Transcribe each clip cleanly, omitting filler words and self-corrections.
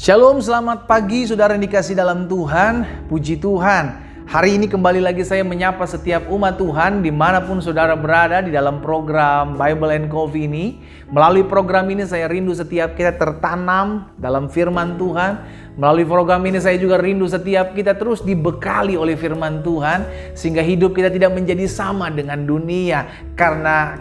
Shalom, selamat pagi saudara yang dikasih dalam Tuhan. Puji Tuhan, hari ini kembali lagi saya menyapa setiap umat Tuhan dimanapun saudara berada di dalam program Bible and Coffee ini. Melalui program ini saya rindu setiap kita tertanam dalam firman Tuhan. Melalui program ini saya juga rindu setiap kita terus dibekali oleh firman Tuhan, sehingga hidup kita tidak menjadi sama dengan dunia, karena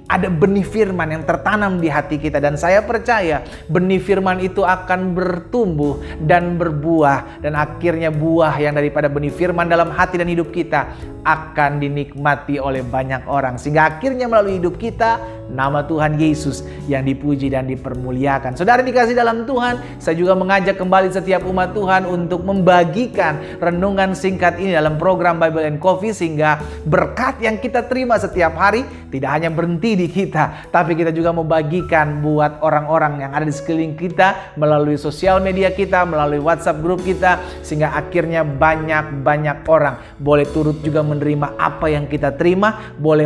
ada benih firman yang tertanam di hati kita. Dan saya percaya benih firman itu akan bertumbuh dan berbuah. Dan akhirnya buah yang daripada benih firman dalam hati dan hidup kita akan dinikmati oleh banyak orang. Sehingga akhirnya melalui hidup kita, nama Tuhan Yesus yang dipuji dan dipermuliakan. Saudara dikasih dalam Tuhan, saya juga mengajak kembali setiap umat Tuhan untuk membagikan renungan singkat ini dalam program Bible and Coffee. Sehingga berkat yang kita terima setiap hari tidak hanya berhenti di kita, tapi kita juga membagikan buat orang-orang yang ada di sekeliling kita melalui sosial media kita, melalui WhatsApp grup kita, sehingga akhirnya banyak orang boleh turut juga menerima apa yang kita terima, boleh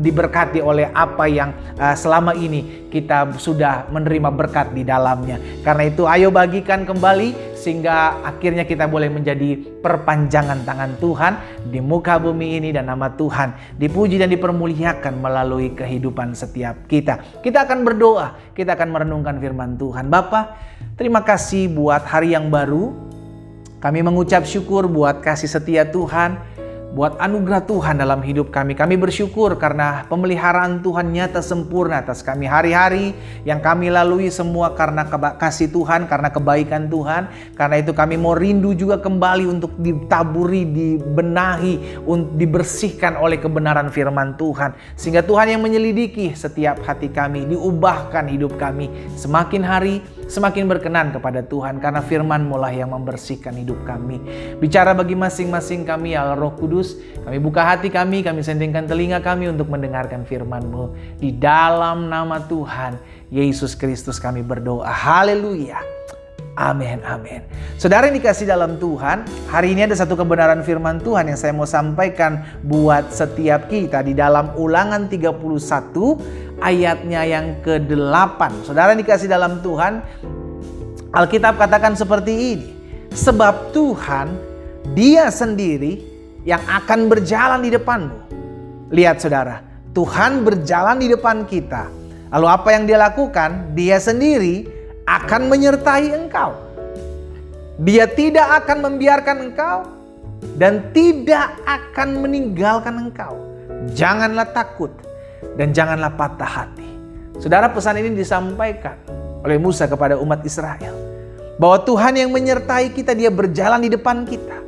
diberkati oleh apa yang selama ini kita sudah menerima berkat di dalamnya. Karena itu ayo bagikan kembali, sehingga akhirnya kita boleh menjadi perpanjangan tangan Tuhan di muka bumi ini, dan nama Tuhan dipuji dan dipermuliakan melalui kehidupan setiap kita. Kita akan berdoa, kita akan merenungkan firman Tuhan. Bapa, terima kasih buat hari yang baru. Kami mengucap syukur buat kasih setia Tuhan, buat anugerah Tuhan dalam hidup kami. Kami bersyukur karena pemeliharaan Tuhan nyata sempurna atas kami. Hari-hari yang kami lalui semua karena kasih Tuhan, karena kebaikan Tuhan. Karena itu kami mau rindu juga kembali untuk ditaburi, dibenahi, dibersihkan oleh kebenaran firman Tuhan. Sehingga Tuhan yang menyelidiki setiap hati kami, diubahkan hidup kami semakin hari semakin berkenan kepada Tuhan, karena firman-Mu lah yang membersihkan hidup kami. Bicara bagi masing-masing kami ya Roh Kudus. Kami buka hati kami sendingkan telinga kami untuk mendengarkan firman-Mu. Di dalam nama Tuhan Yesus Kristus kami berdoa. Haleluya. Amin, amin. Saudara yang dikasih dalam Tuhan, hari ini ada satu kebenaran firman Tuhan yang saya mau sampaikan buat setiap kita di dalam Ulangan 31 ayatnya yang ke-8. Saudara yang dikasih dalam Tuhan, Alkitab katakan seperti ini. Sebab Tuhan, Dia sendiri yang akan berjalan di depanmu. Lihat saudara, Tuhan berjalan di depan kita. Lalu apa yang Dia lakukan? Dia sendiri akan menyertai engkau. Dia tidak akan membiarkan engkau dan tidak akan meninggalkan engkau. Janganlah takut dan janganlah patah hati. Saudara, pesan ini disampaikan oleh Musa kepada umat Israel, bahwa Tuhan yang menyertai kita, Dia berjalan di depan kita.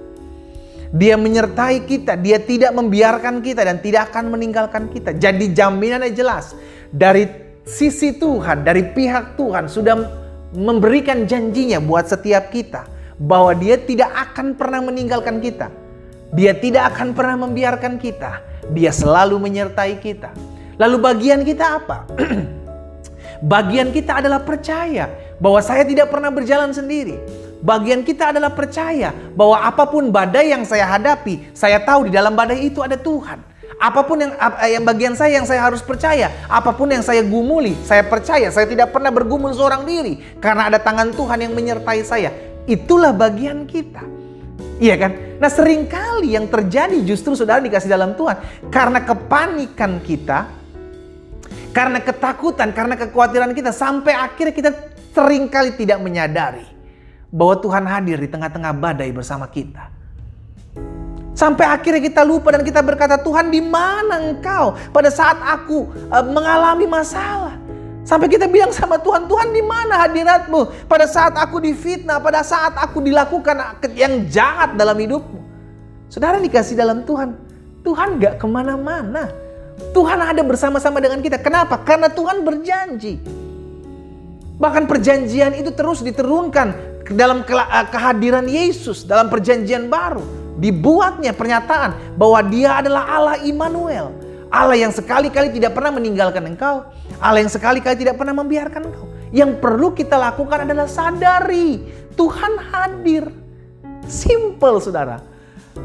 Dia menyertai kita, Dia tidak membiarkan kita dan tidak akan meninggalkan kita. Jadi jaminannya jelas. Dari sisi Tuhan, dari pihak Tuhan sudah memberikan janjinya buat setiap kita, bahwa Dia tidak akan pernah meninggalkan kita. Dia tidak akan pernah membiarkan kita. Dia selalu menyertai kita. Lalu bagian kita apa? Bagian kita adalah percaya bahwa saya tidak pernah berjalan sendiri. Bagian kita adalah percaya bahwa apapun badai yang saya hadapi, saya tahu di dalam badai itu ada Tuhan. Apapun yang bagian saya yang saya harus percaya, apapun yang saya gumuli, saya percaya saya tidak pernah bergumul seorang diri, karena ada tangan Tuhan yang menyertai saya. Itulah bagian kita. Iya kan? Nah, seringkali yang terjadi justru saudara dikasih dalam Tuhan, karena kepanikan kita, karena ketakutan, karena kekhawatiran kita, sampai akhirnya kita seringkali tidak menyadari bahwa Tuhan hadir di tengah-tengah badai bersama kita. Sampai akhirnya kita lupa dan kita berkata, Tuhan di mana Engkau pada saat aku mengalami masalah? Sampai kita bilang sama Tuhan, Tuhan di mana hadirat-Mu pada saat aku difitnah, pada saat aku dilakukan yang jahat dalam hidupmu? Saudara dikasih dalam Tuhan, Tuhan gak kemana-mana. Tuhan ada bersama-sama dengan kita. Kenapa? Karena Tuhan berjanji. Bahkan perjanjian itu terus diturunkan dalam kehadiran Yesus dalam perjanjian baru. Dibuatnya pernyataan bahwa Dia adalah Allah Immanuel, Allah yang sekali-kali tidak pernah meninggalkan engkau, Allah yang sekali-kali tidak pernah membiarkan engkau. Yang perlu kita lakukan adalah sadari Tuhan hadir. Simple saudara.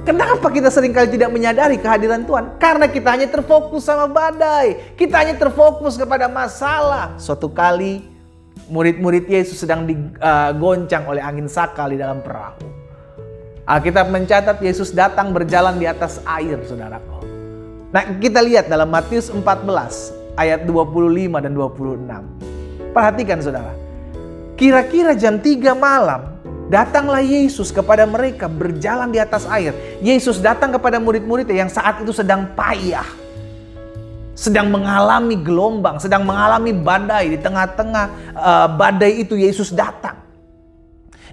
Kenapa kita seringkali tidak menyadari kehadiran Tuhan? Karena kita hanya terfokus sama badai, kita hanya terfokus kepada masalah. Suatu kali Murid-murid Yesus sedang digoncang oleh angin sakal di dalam perahu. Alkitab mencatat Yesus datang berjalan di atas air, saudaraku. Nah, kita lihat dalam Matius 14 ayat 25 dan 26. Perhatikan saudara. Kira-kira jam 3 malam, datanglah Yesus kepada mereka berjalan di atas air. Yesus datang kepada murid-muridnya yang saat itu sedang payah. Sedang mengalami gelombang, sedang mengalami badai. Di tengah-tengah badai itu Yesus datang.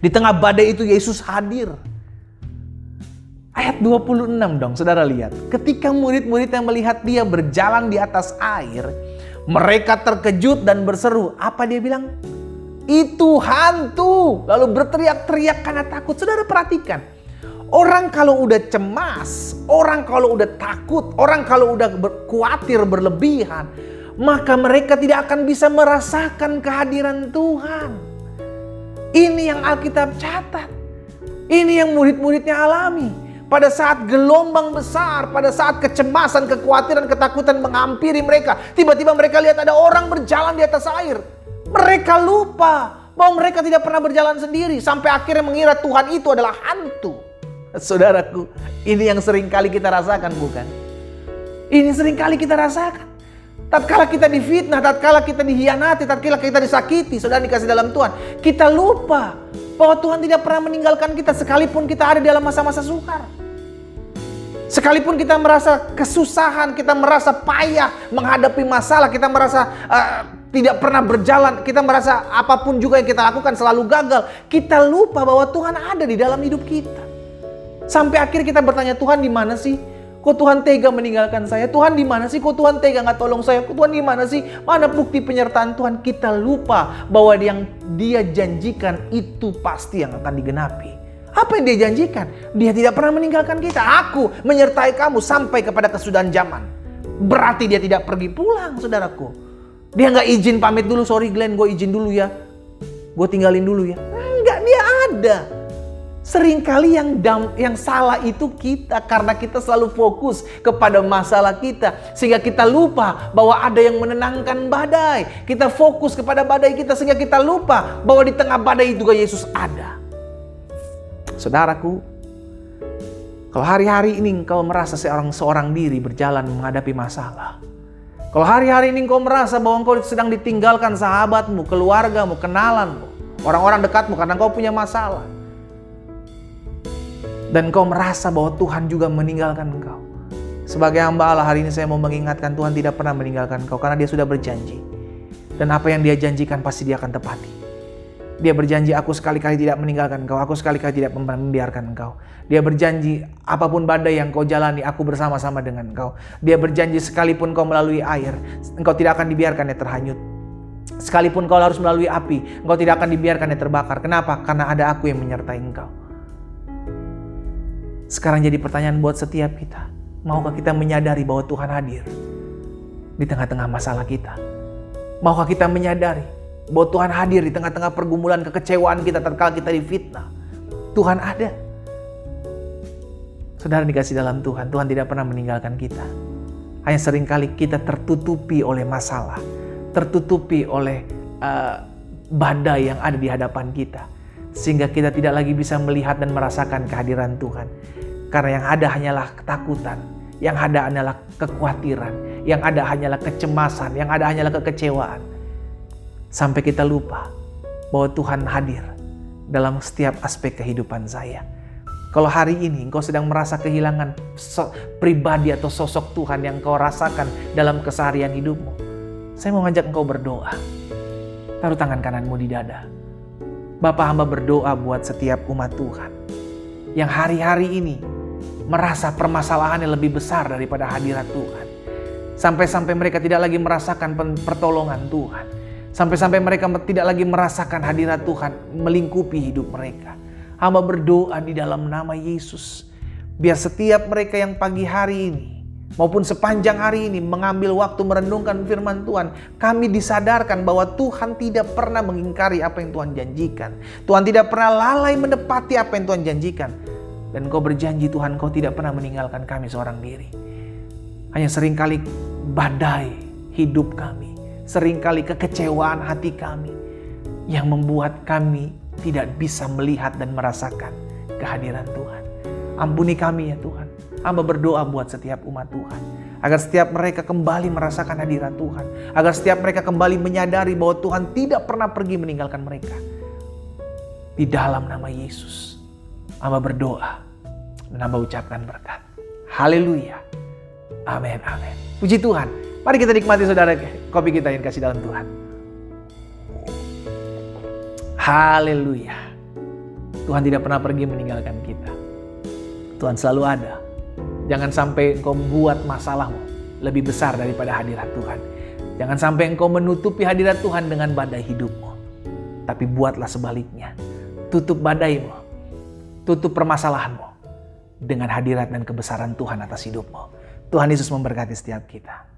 Di tengah badai itu Yesus hadir. Ayat 26 dong, saudara lihat. Ketika murid-murid yang melihat dia berjalan di atas air, mereka terkejut dan berseru. Apa dia bilang? Itu hantu. Lalu berteriak-teriak karena takut. Saudara perhatikan. Orang kalau udah cemas, orang kalau udah takut, orang kalau udah khawatir berlebihan, maka mereka tidak akan bisa merasakan kehadiran Tuhan. Ini yang Alkitab catat. Ini yang murid-muridnya alami. Pada saat gelombang besar, pada saat kecemasan, kekhawatiran, ketakutan menghampiri mereka, tiba-tiba mereka lihat ada orang berjalan di atas air. Mereka lupa bahwa mereka tidak pernah berjalan sendiri. Sampai akhirnya mengira Tuhan itu adalah hantu. Saudaraku, ini yang sering kali kita rasakan, bukan? Ini sering kali kita rasakan. Tatkala kita difitnah, tatkala kita dihianati, tatkala kita disakiti, saudara dikasih dalam Tuhan, kita lupa bahwa Tuhan tidak pernah meninggalkan kita sekalipun kita ada dalam masa-masa sukar. Sekalipun kita merasa kesusahan, kita merasa payah menghadapi masalah, kita merasa tidak pernah berjalan, kita merasa apapun juga yang kita lakukan selalu gagal, kita lupa bahwa Tuhan ada di dalam hidup kita. Sampai akhir kita bertanya, Tuhan di mana sih? Kok Tuhan tega meninggalkan saya? Tuhan di mana sih? Kok Tuhan tega nggak tolong saya? Kok Tuhan di mana sih? Mana bukti penyertaan Tuhan? Kita lupa bahwa yang Dia janjikan itu pasti yang akan digenapi. Apa yang Dia janjikan? Dia tidak pernah meninggalkan kita. Aku menyertai kamu sampai kepada kesudahan zaman. Berarti Dia tidak pergi pulang, saudaraku. Dia nggak izin pamit dulu. Sorry Glenn, gue izin dulu ya. Gue tinggalin dulu ya. Enggak, Dia ada. Seringkali yang salah itu kita karena kita selalu fokus kepada masalah kita. Sehingga kita lupa bahwa ada yang menenangkan badai. Kita fokus kepada badai kita sehingga kita lupa bahwa di tengah badai juga Yesus ada. Saudaraku, kalau hari-hari ini engkau merasa seorang diri berjalan menghadapi masalah. Kalau hari-hari ini engkau merasa bahwa engkau sedang ditinggalkan sahabatmu, keluargamu, kenalanmu, orang-orang dekatmu karena engkau punya masalah. Dan kau merasa bahwa Tuhan juga meninggalkan engkau. Sebagai hamba Allah hari ini saya mau mengingatkan Tuhan tidak pernah meninggalkan engkau. Karena Dia sudah berjanji. Dan apa yang Dia janjikan pasti Dia akan tepati. Dia berjanji aku sekali-kali tidak meninggalkan engkau. Aku sekali-kali tidak membiarkan engkau. Dia berjanji apapun badai yang kau jalani aku bersama-sama dengan engkau. Dia berjanji sekalipun kau melalui air, engkau tidak akan dibiarkannya terhanyut. Sekalipun kau harus melalui api, engkau tidak akan dibiarkannya terbakar. Kenapa? Karena ada aku yang menyertai engkau. Sekarang jadi pertanyaan buat setiap kita. Maukah kita menyadari bahwa Tuhan hadir di tengah-tengah masalah kita? Maukah kita menyadari bahwa Tuhan hadir di tengah-tengah pergumulan kekecewaan kita tatkala kita difitnah? Tuhan ada. Saudara dikasih dalam Tuhan, Tuhan tidak pernah meninggalkan kita. Hanya seringkali kita tertutupi oleh masalah, tertutupi oleh badai yang ada di hadapan kita. Sehingga kita tidak lagi bisa melihat dan merasakan kehadiran Tuhan. Karena yang ada hanyalah ketakutan, yang ada hanyalah kekhawatiran, yang ada hanyalah kecemasan, yang ada hanyalah kekecewaan. Sampai kita lupa bahwa Tuhan hadir dalam setiap aspek kehidupan saya. Kalau hari ini engkau sedang merasa kehilangan pribadi atau sosok Tuhan yang kau rasakan dalam keseharian hidupmu, saya mau ngajak engkau berdoa. Taruh tangan kananmu di dada. Bapa, hamba berdoa buat setiap umat Tuhan yang hari-hari ini merasa permasalahannya lebih besar daripada hadirat Tuhan. Sampai-sampai mereka tidak lagi merasakan pertolongan Tuhan. Sampai-sampai mereka tidak lagi merasakan hadirat Tuhan melingkupi hidup mereka. Hamba berdoa di dalam nama Yesus. Biar setiap mereka yang pagi hari ini maupun sepanjang hari ini mengambil waktu merenungkan firman Tuhan, kami disadarkan bahwa Tuhan tidak pernah mengingkari apa yang Tuhan janjikan. Tuhan tidak pernah lalai menepati apa yang Tuhan janjikan. Dan Kau berjanji Tuhan, Kau tidak pernah meninggalkan kami seorang diri. Hanya seringkali badai hidup kami, seringkali kekecewaan hati kami, yang membuat kami tidak bisa melihat dan merasakan kehadiran Tuhan. Ampuni kami ya Tuhan. Hamba berdoa buat setiap umat Tuhan, agar setiap mereka kembali merasakan hadirat Tuhan, agar setiap mereka kembali menyadari bahwa Tuhan tidak pernah pergi meninggalkan mereka. Di dalam nama Yesus, hamba berdoa dan hamba ucapkan berkat. Haleluya. Amin, amin. Puji Tuhan. Mari kita nikmati saudara kopi kita yang kasih dalam Tuhan. Haleluya. Tuhan tidak pernah pergi meninggalkan kita. Tuhan selalu ada. Jangan sampai engkau membuat masalahmu lebih besar daripada hadirat Tuhan. Jangan sampai engkau menutupi hadirat Tuhan dengan badai hidupmu. Tapi buatlah sebaliknya. Tutup badaimu. Tutup permasalahanmu dengan hadirat dan kebesaran Tuhan atas hidupmu. Tuhan Yesus memberkati setiap kita.